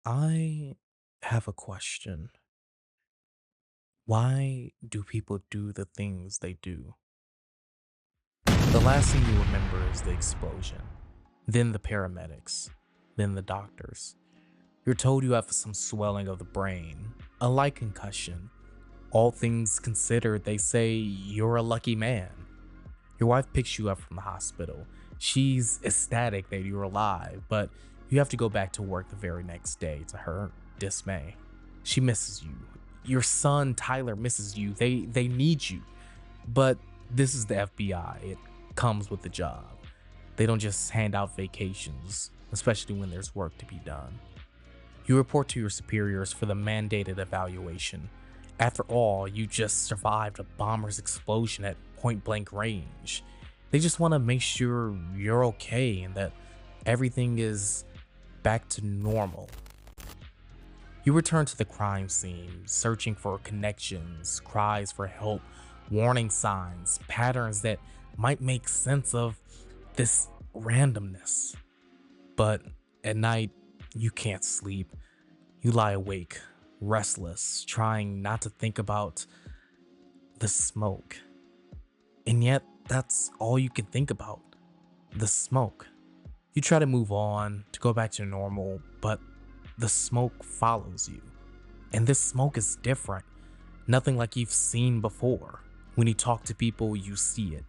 I have a question. Why do people do the things they do? The last thing you remember is the explosion, then the paramedics, then the doctors. You're told you have some swelling of the brain, a light concussion. All things considered, they say you're a lucky man. Your wife picks you up from the hospital. She's ecstatic that you're alive, but you have to go back to work the very next day to her dismay. She misses you. Your son Tyler misses you. They need you. But this is the FBI. It comes with the job. They don't just hand out vacations, especially when there's work to be done. You report to your superiors for the mandated evaluation. After all, you just survived a bomber's explosion at point blank range. They just want to make sure you're okay and that everything is back to normal. You return to the crime scene, searching for connections, cries for help, warning signs, patterns that might make sense of this randomness. But at night, you can't sleep. You lie awake, restless, trying not to think about the smoke. And yet, that's all you can think about, the smoke. You try to move on, to go back to normal, but the smoke follows you. And this smoke is different, nothing like you've seen before. When you talk to people, you see it.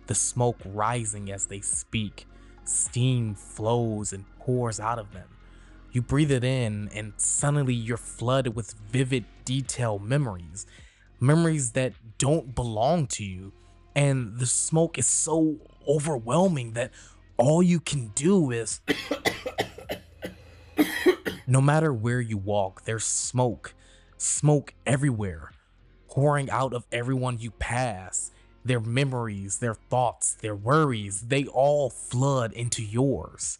The smoke rising as they speak, steam flows and pours out of them. You breathe it in, and suddenly you're flooded with vivid, detailed memories. Memories that don't belong to you. And the smoke is so overwhelming that all you can do is. No matter where you walk, there's smoke. Smoke everywhere, pouring out of everyone you pass. Their memories, their thoughts, their worries, they all flood into yours.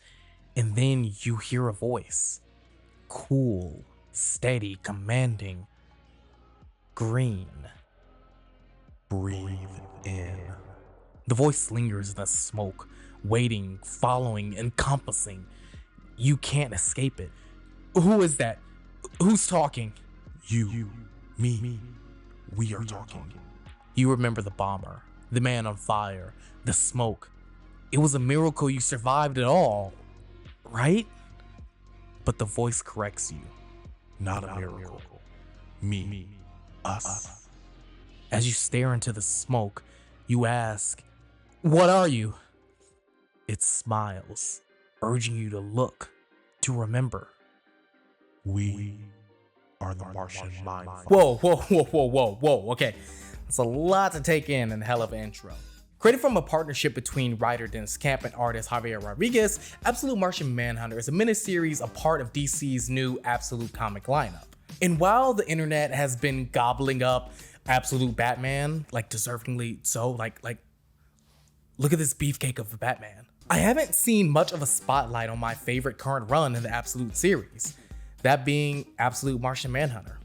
And then you hear a voice. Cool, steady, commanding. Green. Breathe in. The voice lingers in the smoke, waiting, following, encompassing. You can't escape it. Who is that? Who's talking? You, me, we are talking. You remember the bomber, the man on fire, the smoke. It was a miracle you survived at all, right? But the voice corrects you. Not a miracle. Me, us. As you stare into the smoke, you ask, "What are you?" It smiles, urging you to look, to remember. We are the Martian Manhunter. Whoa. Okay, that's a lot to take in and a hell of an intro. Created from a partnership between writer Dennis Camp and artist Javier Rodriguez, Absolute Martian Manhunter is a miniseries, a part of DC's new Absolute comic lineup. And while the internet has been gobbling up Absolute Batman, like deservingly so, like look at this beefcake of a Batman, I haven't seen much of a spotlight on my favorite current run in the Absolute series, that being Absolute Martian Manhunter.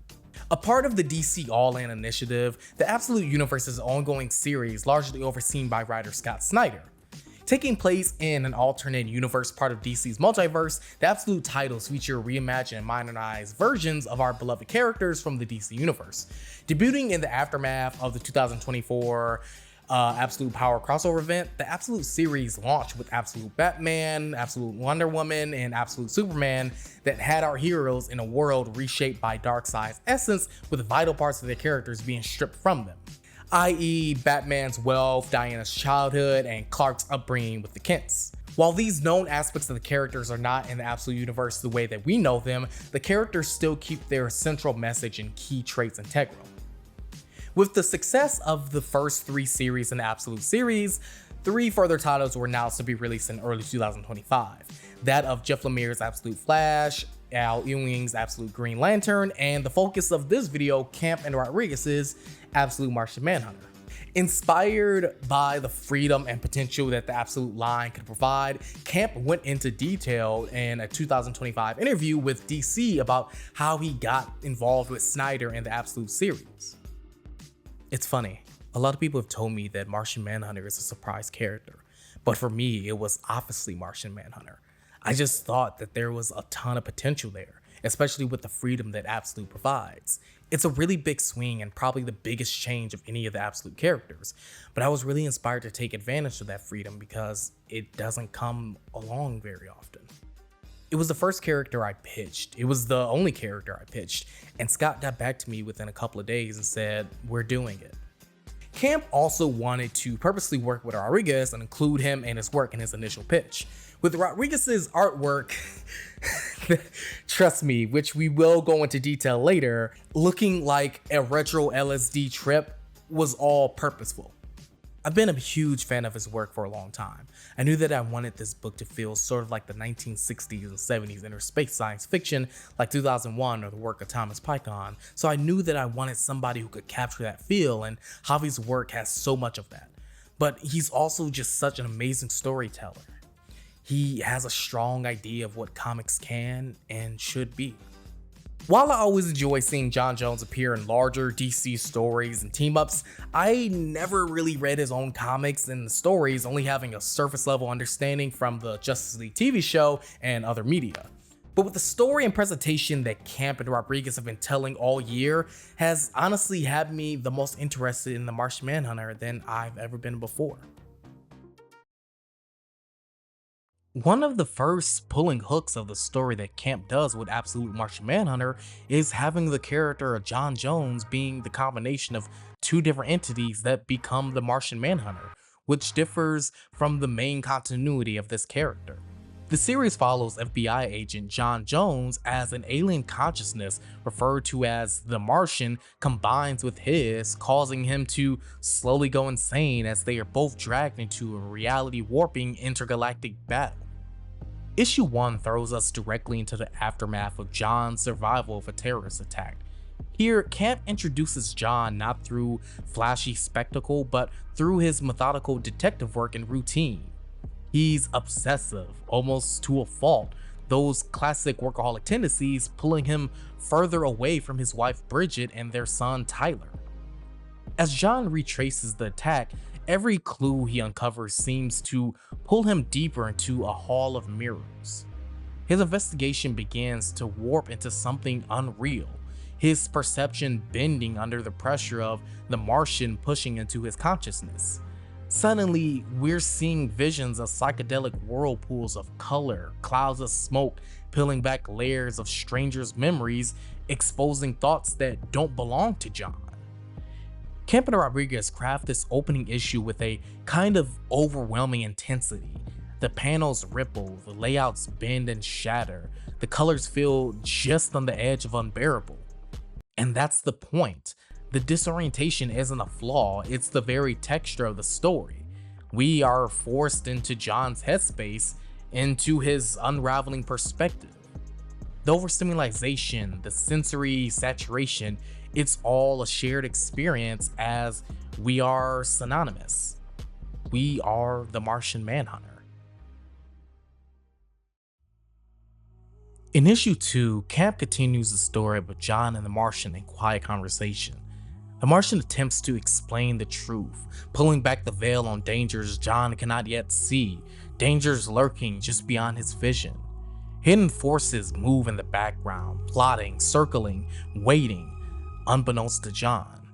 A part of the DC All-In initiative, the Absolute Universe is an ongoing series largely overseen by writer Scott Snyder. Taking place in an alternate universe part of DC's multiverse, the Absolute titles feature reimagined and modernized versions of our beloved characters from the DC universe. Debuting in the aftermath of the 2024 Absolute Power crossover event, the Absolute series launched with Absolute Batman, Absolute Wonder Woman, and Absolute Superman that had our heroes in a world reshaped by Darkseid's essence, with vital parts of their characters being stripped from them, i.e. Batman's wealth, Diana's childhood, and Clark's upbringing with the Kents. While these known aspects of the characters are not in the Absolute universe the way that we know them, the characters still keep their central message and key traits integral. With the success of the first 3 series in the Absolute series, 3 further titles were announced to be released in early 2025. That of Jeff Lemire's Absolute Flash, Al Ewing's Absolute Green Lantern, and the focus of this video, Camp and Rodríguez's Absolute Martian Manhunter. Inspired by the freedom and potential that the Absolute line could provide, Camp went into detail in a 2025 interview with DC about how he got involved with Snyder in the Absolute series. It's funny, a lot of people have told me that Martian Manhunter is a surprise character, but for me, it was obviously Martian Manhunter. I just thought that there was a ton of potential there, especially with the freedom that Absolute provides. It's a really big swing and probably the biggest change of any of the Absolute characters, but I was really inspired to take advantage of that freedom because it doesn't come along very often. It was the first character I pitched. It was the only character I pitched, and Scott got back to me within a couple of days and said, "We're doing it." Camp also wanted to purposely work with Rodriguez and include him and his work in his initial pitch. With Rodriguez's artwork, trust me, which we will go into detail later, looking like a retro LSD trip was all purposeful. I've been a huge fan of his work for a long time. I knew that I wanted this book to feel sort of like the 1960s and 70s interspace science fiction like 2001 or the work of Thomas Pynchon, so I knew that I wanted somebody who could capture that feel, and Javi's work has so much of that. But he's also just such an amazing storyteller. He has a strong idea of what comics can and should be. While I always enjoy seeing jonnjonnz appear in larger DC stories and team-ups, I never really read his own comics and the stories, only having a surface level understanding from the Justice League TV show and other media. But with the story and presentation that Camp and Rodríguez have been telling all year has honestly had me the most interested in the Martian Manhunter than I've ever been before. One of the first pulling hooks of the story that Camp does with Absolute Martian Manhunter is having the character of jonnjonnz being the combination of two different entities that become the Martian Manhunter, which differs from the main continuity of this character. The series follows FBI agent jonnjonnz as an alien consciousness referred to as the Martian combines with his, causing him to slowly go insane as they are both dragged into a reality warping intergalactic battle. Issue 1 throws us directly into the aftermath of John's survival of a terrorist attack. Here, Camp introduces John not through flashy spectacle, but through his methodical detective work and routine. He's obsessive, almost to a fault, those classic workaholic tendencies pulling him further away from his wife Bridget and their son Tyler. As John retraces the attack, every clue he uncovers seems to pull him deeper into a hall of mirrors. His investigation begins to warp into something unreal, his perception bending under the pressure of the Martian pushing into his consciousness. Suddenly, we're seeing visions of psychedelic whirlpools of color, clouds of smoke peeling back layers of strangers' memories, exposing thoughts that don't belong to John. Camp and Rodríguez craft this opening issue with a kind of overwhelming intensity. The panels ripple, the layouts bend and shatter, the colors feel just on the edge of unbearable. And that's the point. The disorientation isn't a flaw, it's the very texture of the story. We are forced into John's headspace, into his unraveling perspective. The overstimulation, the sensory saturation, it's all a shared experience as we are synonymous. We are the Martian Manhunter. In issue 2, Camp continues the story of John and the Martian in quiet conversation. The Martian attempts to explain the truth, pulling back the veil on dangers John cannot yet see, dangers lurking just beyond his vision. Hidden forces move in the background, plotting, circling, waiting, unbeknownst to John.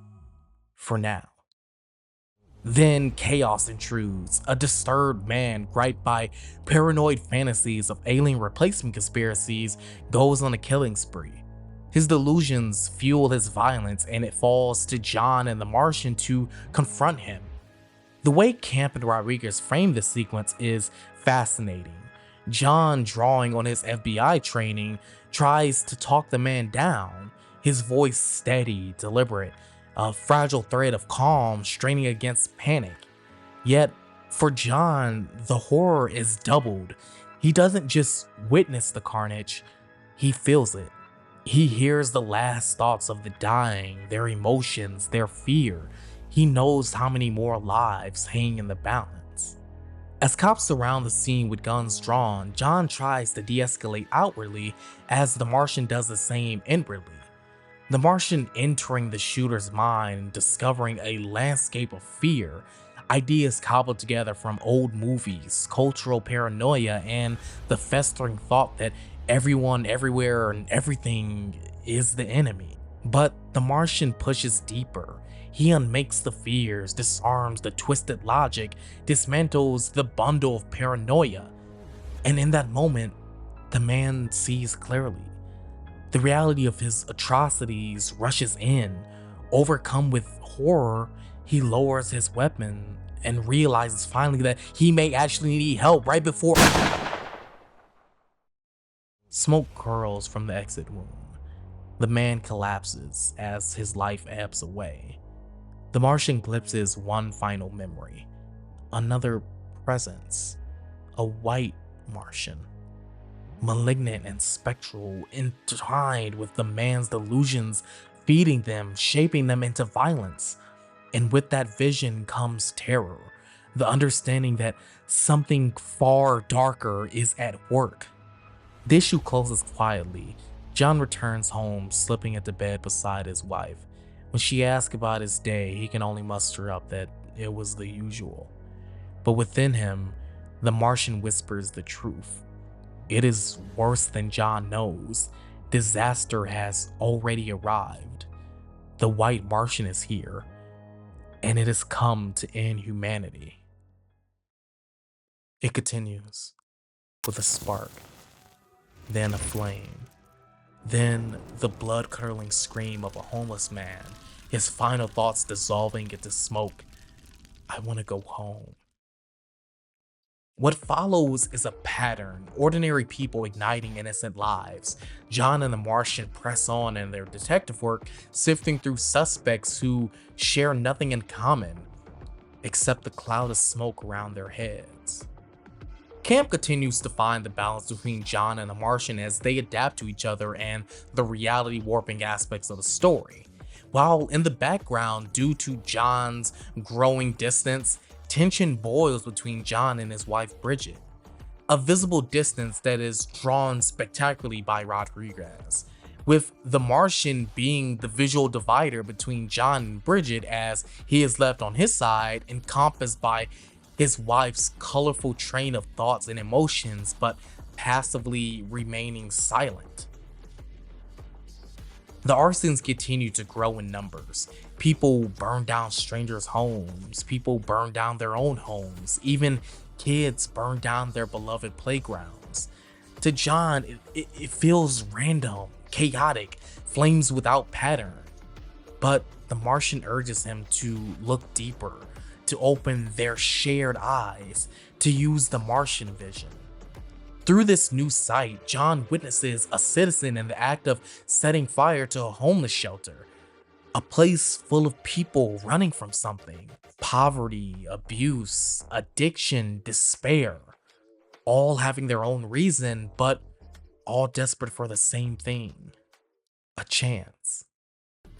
For now. Then chaos intrudes, a disturbed man griped by paranoid fantasies of alien replacement conspiracies goes on a killing spree. His delusions fuel his violence, and it falls to John and the Martian to confront him. The way Camp and Rodríguez frame this sequence is fascinating. John, drawing on his FBI training, tries to talk the man down, his voice steady, deliberate, a fragile thread of calm straining against panic. Yet, for John, the horror is doubled. He doesn't just witness the carnage, he feels it. He hears the last thoughts of the dying, their emotions, their fear. He knows how many more lives hang in the balance. As cops surround the scene with guns drawn, John tries to de-escalate outwardly as the Martian does the same inwardly. The Martian entering the shooter's mind and discovering a landscape of fear, ideas cobbled together from old movies, cultural paranoia, and the festering thought that Everyone, everywhere, and everything is the enemy. But the Martian pushes deeper. He unmakes the fears, disarms the twisted logic, dismantles the bundle of paranoia. And in that moment, the man sees clearly. The reality of his atrocities rushes in. Overcome with horror, he lowers his weapon and realizes finally that he may actually need help right before smoke curls from the exit wound. The man collapses as his life ebbs away. The Martian glimpses one final memory, another presence, a white Martian, malignant and spectral, entwined with the man's delusions, feeding them, shaping them into violence. And with that vision comes terror, the understanding that something far darker is at work. The issue closes quietly. John returns home, slipping into bed beside his wife. When she asks about his day, he can only muster up that it was the usual. But within him, the Martian whispers the truth. It is worse than John knows. Disaster has already arrived. The white Martian is here, and it has come to end humanity. It continues with a spark, then a flame, then the blood-curdling scream of a homeless man, his final thoughts dissolving into smoke. I want to go home. What follows is a pattern, ordinary people igniting innocent lives. John and the Martian press on in their detective work, sifting through suspects who share nothing in common, except the cloud of smoke around their heads. Camp continues to find the balance between John and the Martian as they adapt to each other and the reality warping aspects of the story. While in the background, due to John's growing distance, tension boils between John and his wife Bridget, a visible distance that is drawn spectacularly by Rodriguez, with the Martian being the visual divider between John and Bridget as he is left on his side, encompassed by his wife's colorful train of thoughts and emotions, but passively remaining silent. The arsons continue to grow in numbers. People burn down strangers' homes, people burn down their own homes, even kids burn down their beloved playgrounds. To John, it feels random, chaotic, flames without pattern. But the Martian urges him to look deeper, to open their shared eyes, to use the Martian vision. Through this new sight, John witnesses a citizen in the act of setting fire to a homeless shelter, a place full of people running from something. Poverty, abuse, addiction, despair, all having their own reason, but all desperate for the same thing, a chance.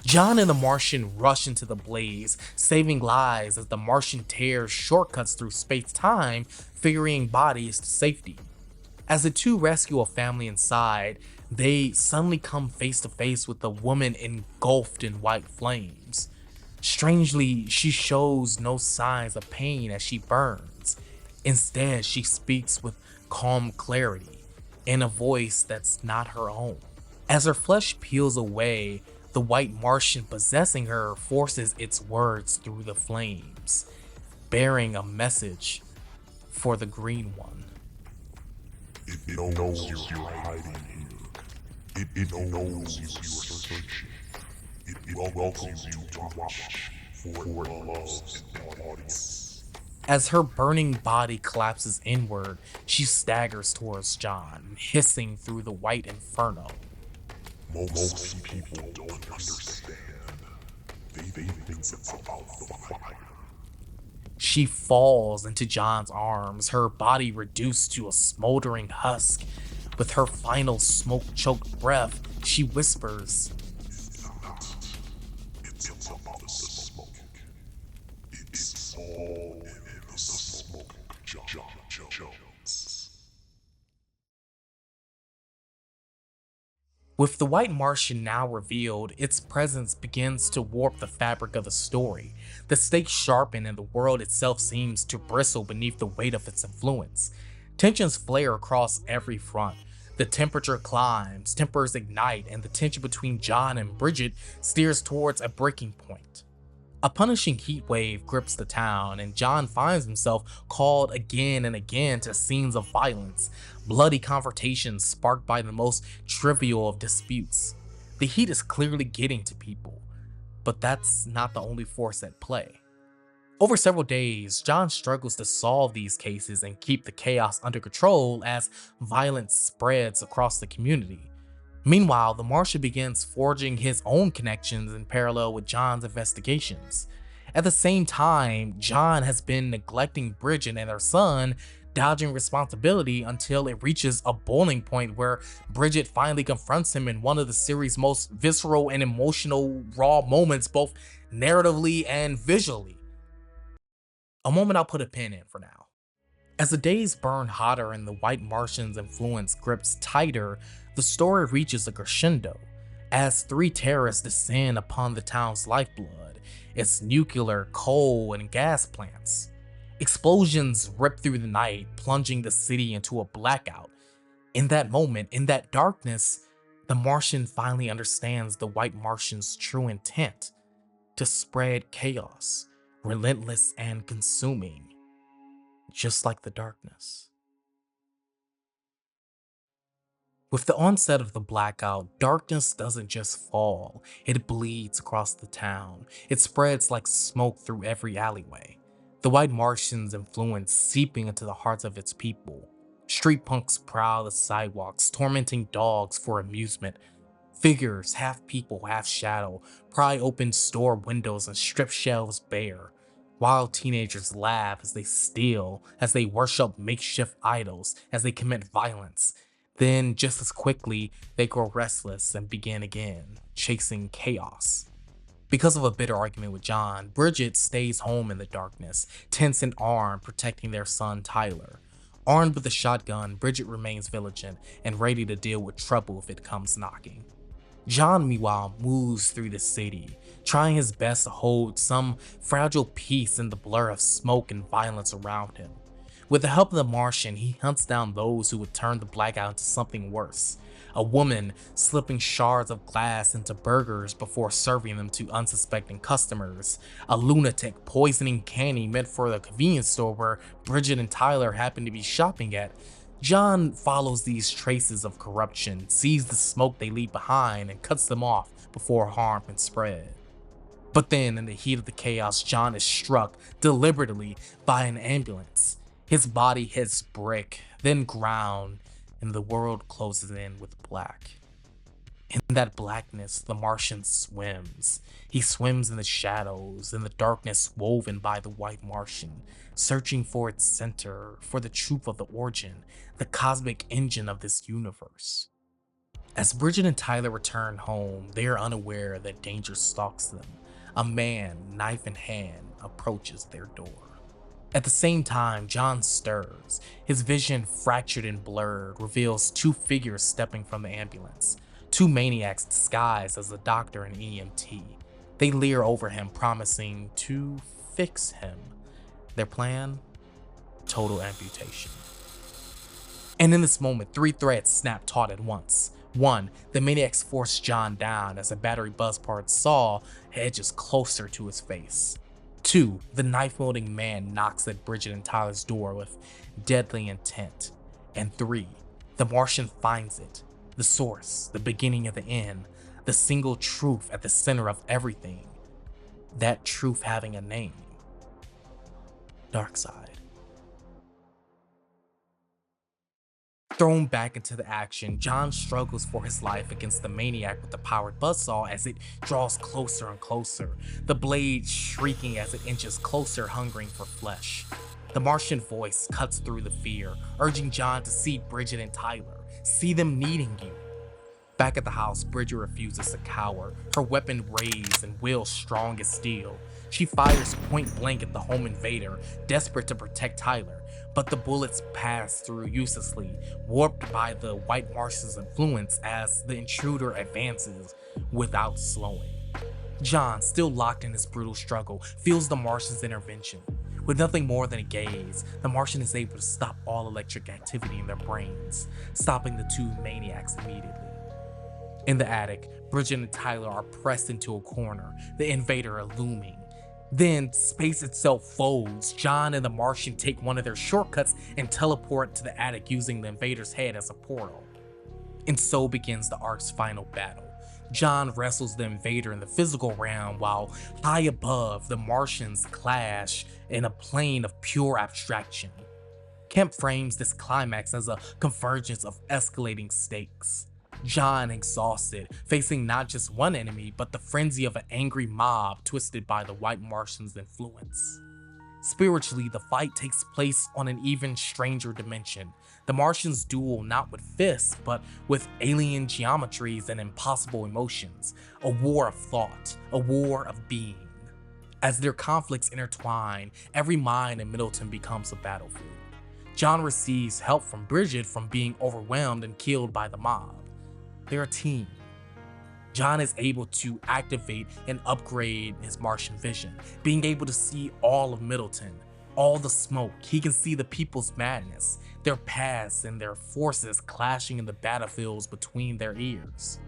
John and the Martian rush into the blaze, saving lives as the Martian tears shortcuts through space-time, ferrying bodies to safety. As the two rescue a family inside, they suddenly come face to face with a woman engulfed in white flames. Strangely, she shows no signs of pain as she burns. Instead, she speaks with calm clarity, in a voice that's not her own. As her flesh peels away, the white Martian possessing her forces its words through the flames, bearing a message for the green one. It knows you're hiding here. It knows you are searching. It welcomes you to watch, for it loves embodies. As her burning body collapses inward, she staggers towards John, hissing through the white inferno. Most people don't understand. They think it's about the fire. She falls into John's arms, her body reduced to a smoldering husk. With her final smoke-choked breath, she whispers, It's about the smoke. It's all in the smoke, jonnjonnz. With the white Martian now revealed, its presence begins to warp the fabric of the story. The stakes sharpen and the world itself seems to bristle beneath the weight of its influence. Tensions flare across every front. The temperature climbs, tempers ignite, and the tension between John and Bridget steers towards a breaking point. A punishing heat wave grips the town, and John finds himself called again and again to scenes of violence, bloody confrontations sparked by the most trivial of disputes. The heat is clearly getting to people, but that's not the only force at play. Over several days, John struggles to solve these cases and keep the chaos under control as violence spreads across the community. Meanwhile, the Martian begins forging his own connections in parallel with John's investigations. At the same time, John has been neglecting Bridget and her son, dodging responsibility until it reaches a boiling point where Bridget finally confronts him in one of the series' most visceral and emotional raw moments, both narratively and visually. A moment I'll put a pin in for now. As the days burn hotter and the White Martian's influence grips tighter, the story reaches a crescendo as three terrorists descend upon the town's lifeblood, its nuclear, coal, and gas plants. Explosions rip through the night, plunging the city into a blackout. In that moment, in that darkness, the Martian finally understands the White Martian's true intent: to spread chaos, relentless and consuming, just like the darkness. With the onset of the blackout, darkness doesn't just fall, it bleeds across the town. It spreads like smoke through every alleyway. The White Martian's influence seeping into the hearts of its people. Street punks prowl the sidewalks, tormenting dogs for amusement. Figures, half people, half shadow, pry open store windows and strip shelves bare. Wild teenagers laugh as they steal, as they worship makeshift idols, as they commit violence. Then, just as quickly, they grow restless and begin again, chasing chaos. Because of a bitter argument with John, Bridget stays home in the darkness, tense and armed, protecting their son Tyler. Armed with a shotgun, Bridget remains vigilant and ready to deal with trouble if it comes knocking. John, meanwhile, moves through the city, trying his best to hold some fragile peace in the blur of smoke and violence around him. With the help of the Martian, he hunts down those who would turn the blackout into something worse. A woman slipping shards of glass into burgers before serving them to unsuspecting customers. A lunatic poisoning candy meant for the convenience store where Bridget and Tyler happen to be shopping at. John follows these traces of corruption, sees the smoke they leave behind, and cuts them off before harm can spread. But then, in the heat of the chaos, John is struck deliberately by an ambulance. His body hits brick, then ground, and the world closes in with black. In that blackness, the Martian swims. He swims in the shadows, in the darkness woven by the White Martian, searching for its center, for the truth of the origin, the cosmic engine of this universe. As Bridget and Tyler return home, they are unaware that danger stalks them. A man, knife in hand, approaches their door. At the same time, John stirs. His vision, fractured and blurred, reveals two figures stepping from the ambulance. Two maniacs disguised as a doctor and EMT. They leer over him, promising to fix him. Their plan? Total amputation. And in this moment, three threads snap taut at once. 1. The maniacs force John down as a battery buzzpart saw edges closer to his face. 2. The knife-wielding man knocks at Bridget and Tyler's door with deadly intent. And 3. The Martian finds it. The source, the beginning of the end, the single truth at the center of everything. That truth having a name. Darkseid. Thrown back into the action, John struggles for his life against the maniac with the powered buzzsaw as it draws closer and closer, the blade shrieking as it inches closer, hungering for flesh. The Martian voice cuts through the fear, urging John to see Bridget and Tyler, see them needing you. Back at the house, Bridget refuses to cower, her weapon raised and will strong as steel. She fires point blank at the home invader, desperate to protect Tyler, but the bullets pass through uselessly, warped by the White Martian's influence as the intruder advances without slowing. John, still locked in his brutal struggle, feels the Martian's intervention. With nothing more than a gaze, the Martian is able to stop all electric activity in their brains, stopping the two maniacs immediately. In the attic, Bridget and Tyler are pressed into a corner, the invader looming. Then, space itself folds. John and the Martian take one of their shortcuts and teleport to the attic using the invader's head as a portal. And so begins the arc's final battle. John wrestles the invader in the physical realm while high above, the Martians clash in a plane of pure abstraction. Kemp frames this climax as a convergence of escalating stakes. John, exhausted, facing not just one enemy, but the frenzy of an angry mob twisted by the White Martian's influence. Spiritually, the fight takes place on an even stranger dimension. The Martians duel not with fists, but with alien geometries and impossible emotions. A war of thought, a war of being. As their conflicts intertwine, every mind in Middleton becomes a battlefield. John receives help from Bridget from being overwhelmed and killed by the mob. They're a team. John is able to activate and upgrade his Martian vision, being able to see all of Middleton, all the smoke. He can see the people's madness, their pasts and their forces clashing in the battlefields between their ears.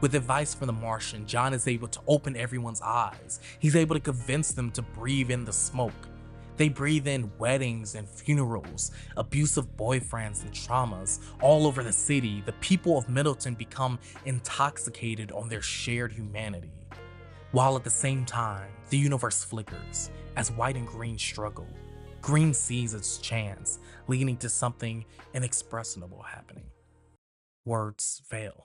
With advice from the Martian, John is able to open everyone's eyes. He's able to convince them to breathe in the smoke. They breathe in weddings and funerals, abusive boyfriends and traumas. All over the city, the people of Middleton become intoxicated on their shared humanity. While at the same time, the universe flickers as white and green struggle. Green sees its chance, leading to something inexpressible happening. Words fail.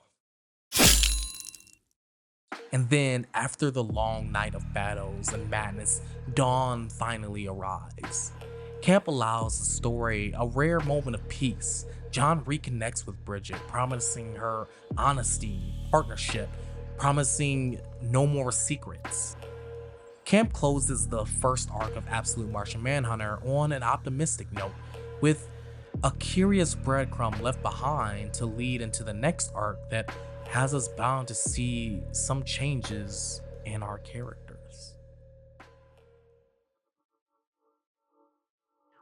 And then, after the long night of battles and madness, dawn finally arrives. Camp allows the story a rare moment of peace. John reconnects with Bridget, promising her honesty, partnership, promising no more secrets. Camp closes the first arc of Absolute Martian Manhunter on an optimistic note, with a curious breadcrumb left behind to lead into the next arc that has us bound to see some changes in our characters.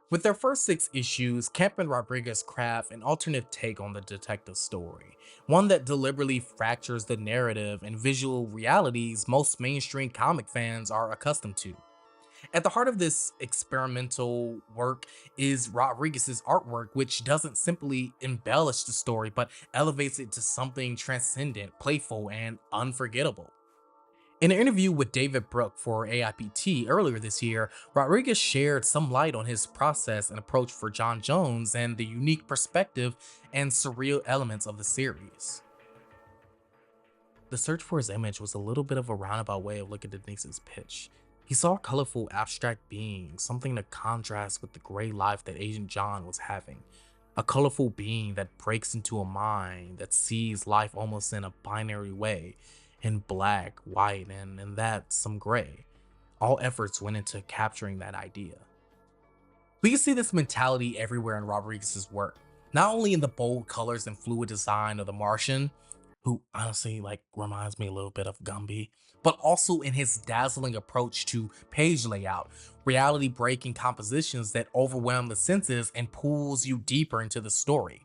With their first 6 issues, Camp and Rodríguez craft an alternative take on the detective story, one that deliberately fractures the narrative and visual realities most mainstream comic fans are accustomed to. At the heart of this experimental work is Rodriguez's artwork, which doesn't simply embellish the story, but elevates it to something transcendent, playful, and unforgettable. In an interview with David Brooke for AIPT earlier this year, Rodriguez shared some light on his process and approach for jonnjonnz and the unique perspective and surreal elements of the series. The search for his image was a little bit of a roundabout way of looking at Denise's pitch. He saw a colorful, abstract being, something to contrast with the gray life that Agent John was having. A colorful being that breaks into a mind that sees life almost in a binary way, in black, white, and that some gray. All efforts went into capturing that idea. We can see this mentality everywhere in Rodriguez's work, not only in the bold colors and fluid design of the Martian, who honestly reminds me a little bit of Gumby, but also in his dazzling approach to page layout, reality breaking compositions that overwhelm the senses and pulls you deeper into the story.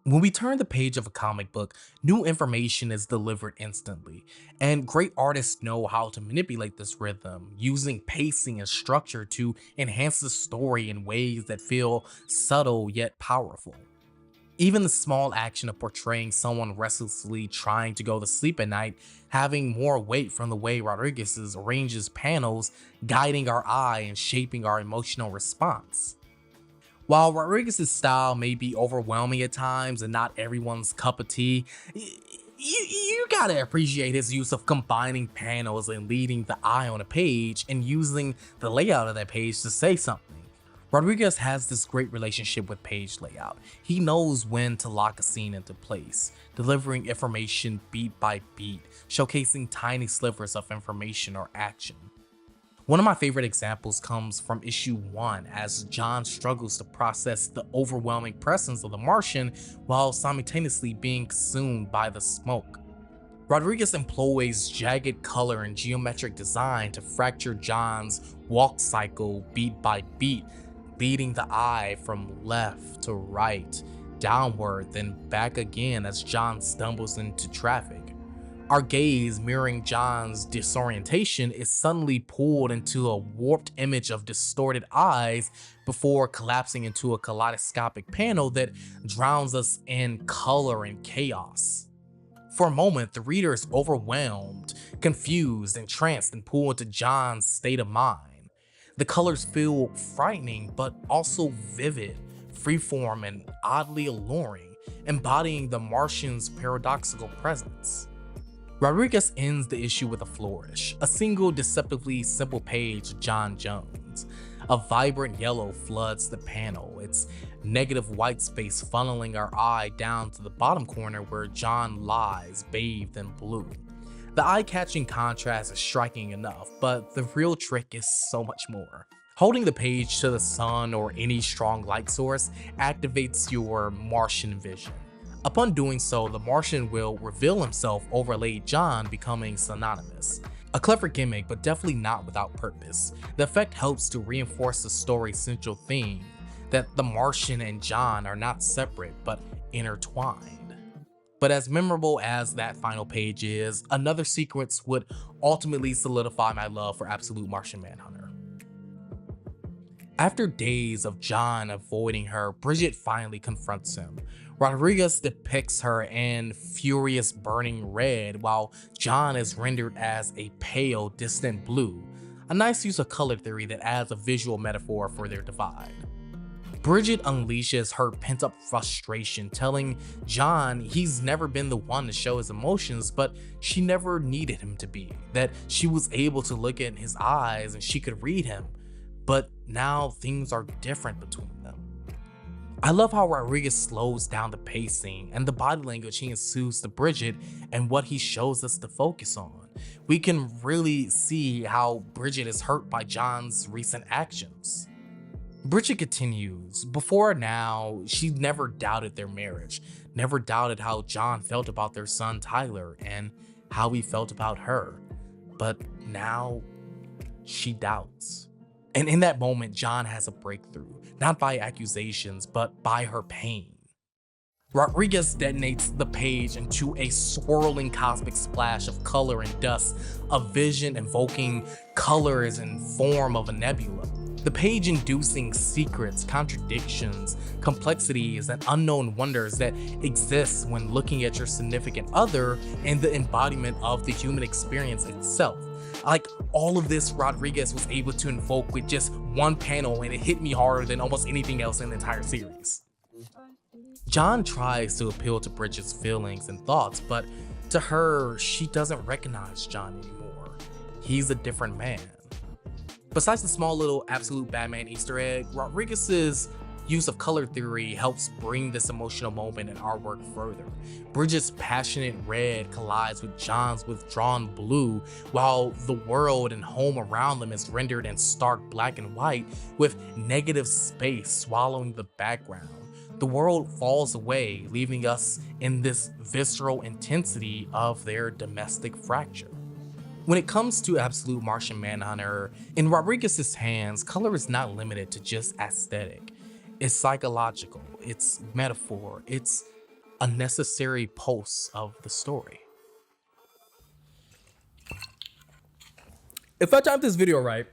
When we turn the page of a comic book, new information is delivered instantly, and great artists know how to manipulate this rhythm, using pacing and structure to enhance the story in ways that feel subtle yet powerful. Even the small action of portraying someone restlessly trying to go to sleep at night having more weight from the way Rodriguez arranges panels, guiding our eye and shaping our emotional response. While Rodriguez's style may be overwhelming at times and not everyone's cup of tea, you gotta appreciate his use of combining panels and leading the eye on a page and using the layout of that page to say something. Rodriguez has this great relationship with page layout. He knows when to lock a scene into place, delivering information beat by beat, showcasing tiny slivers of information or action. One of my favorite examples comes from issue 1 as John struggles to process the overwhelming presence of the Martian while simultaneously being consumed by the smoke. Rodriguez employs jagged color and geometric design to fracture John's walk cycle beat by beat, leading the eye from left to right, downward, then back again as John stumbles into traffic. Our gaze, mirroring John's disorientation, is suddenly pulled into a warped image of distorted eyes before collapsing into a kaleidoscopic panel that drowns us in color and chaos. For a moment, the reader is overwhelmed, confused, entranced, and pulled into John's state of mind. The colors feel frightening, but also vivid, freeform, and oddly alluring, embodying the Martian's paradoxical presence. Rodriguez ends the issue with a flourish, a single deceptively simple page of jonnjonnz. A vibrant yellow floods the panel, its negative white space funneling our eye down to the bottom corner where John lies bathed in blue. The eye-catching contrast is striking enough, but the real trick is so much more. Holding the page to the sun or any strong light source activates your Martian vision. Upon doing so, the Martian will reveal himself over late John, becoming synonymous. A clever gimmick, but definitely not without purpose. The effect helps to reinforce the story's central theme, that the Martian and John are not separate, but intertwined. But as memorable as that final page is, another sequence would ultimately solidify my love for Absolute Martian Manhunter. After days of John avoiding her, Bridget finally confronts him. Rodriguez depicts her in furious burning red, while John is rendered as a pale, distant blue, a nice use of color theory that adds a visual metaphor for their divide. Bridget unleashes her pent-up frustration, telling John he's never been the one to show his emotions, but she never needed him to be, that she was able to look in his eyes and she could read him, but now things are different between them. I love how Rodriguez slows down the pacing and the body language he ensues to Bridget and what he shows us to focus on. We can really see how Bridget is hurt by John's recent actions. Bridget continues, before now, she never doubted their marriage, never doubted how John felt about their son Tyler and how he felt about her. But now, she doubts. And in that moment, John has a breakthrough, not by accusations, but by her pain. Rodriguez detonates the page into a swirling cosmic splash of color and dust, a vision invoking colors in form of a nebula. The page inducing secrets, contradictions, complexities, and unknown wonders that exist when looking at your significant other and the embodiment of the human experience itself. Like, all of this Rodriguez was able to invoke with just one panel, and it hit me harder than almost anything else in the entire series. John tries to appeal to Bridget's feelings and thoughts, but to her, she doesn't recognize John anymore. He's a different man. Besides the small little Absolute Batman Easter egg, Rodriguez's use of color theory helps bring this emotional moment in our work further. Bridget's passionate red collides with John's withdrawn blue, while the world and home around them is rendered in stark black and white, with negative space swallowing the background. The world falls away, leaving us in this visceral intensity of their domestic fracture. When it comes to Absolute Martian Manhunter, in Rodriguez's hands, color is not limited to just aesthetic. It's psychological, it's metaphor, it's a necessary pulse of the story. If I timed this video right,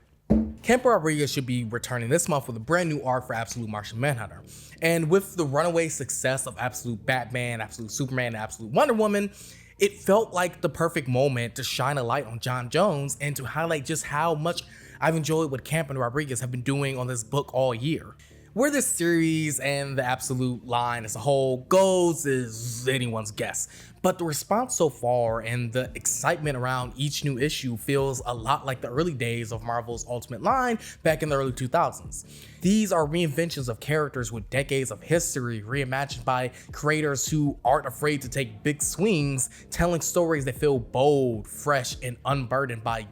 Camp and Rodríguez should be returning this month with a brand new arc for Absolute Martian Manhunter. And with the runaway success of Absolute Batman, Absolute Superman, and Absolute Wonder Woman, it felt like the perfect moment to shine a light on jonnjonnz and to highlight just how much I've enjoyed what Camp and Rodríguez have been doing on this book all year. Where this series and the Absolute line as a whole goes is anyone's guess, but the response so far and the excitement around each new issue feels a lot like the early days of Marvel's Ultimate line back in the early 2000s. These are reinventions of characters with decades of history reimagined by creators who aren't afraid to take big swings, telling stories that feel bold, fresh, and unburdened by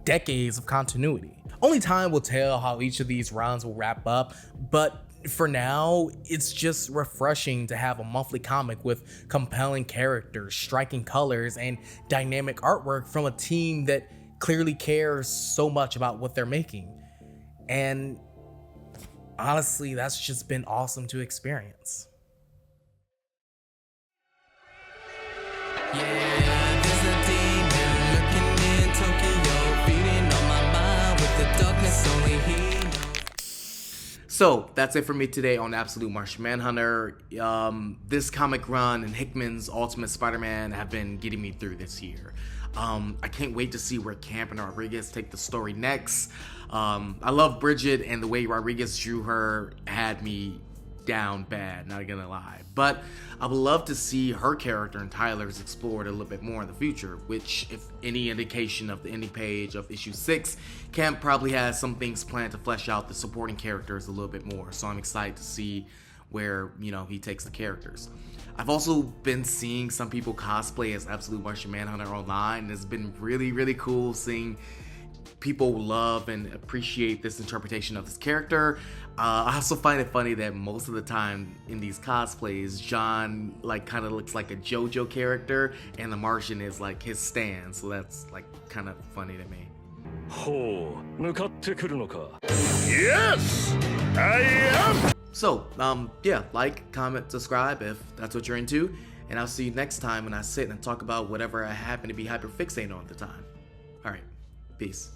decades of continuity. Only time will tell how each of these runs will wrap up, but for now, it's just refreshing to have a monthly comic with compelling characters, striking colors, and dynamic artwork from a team that clearly cares so much about what they're making. And honestly, that's just been awesome to experience. Yeah, there's a demon lurking in Tokyo, feeding on my mind with the darkness only he knows. So that's it for me today on Absolute Martian Manhunter. This comic run and Hickman's Ultimate Spider-Man have been getting me through this year. I can't wait to see where Camp and Rodríguez take the story next. I love Bridget, and the way Rodríguez drew her had me down bad, not gonna lie. But I would love to see her character and Tyler's explored a little bit more in the future, which, if any indication of the ending page of issue 6, Camp probably has some things planned to flesh out the supporting characters a little bit more. So I'm excited to see where, he takes the characters. I've also been seeing some people cosplay as Absolute Martian Manhunter online, and it's been really, really cool seeing people love and appreciate this interpretation of this character. I also find it funny that most of the time in these cosplays, John kind of looks like a JoJo character, and the Martian is like his stand. So that's kind of funny to me. Yes, I am. So, yeah, comment, subscribe if that's what you're into, and I'll see you next time when I sit and talk about whatever I happen to be hyper fixated on at the time. All right, peace.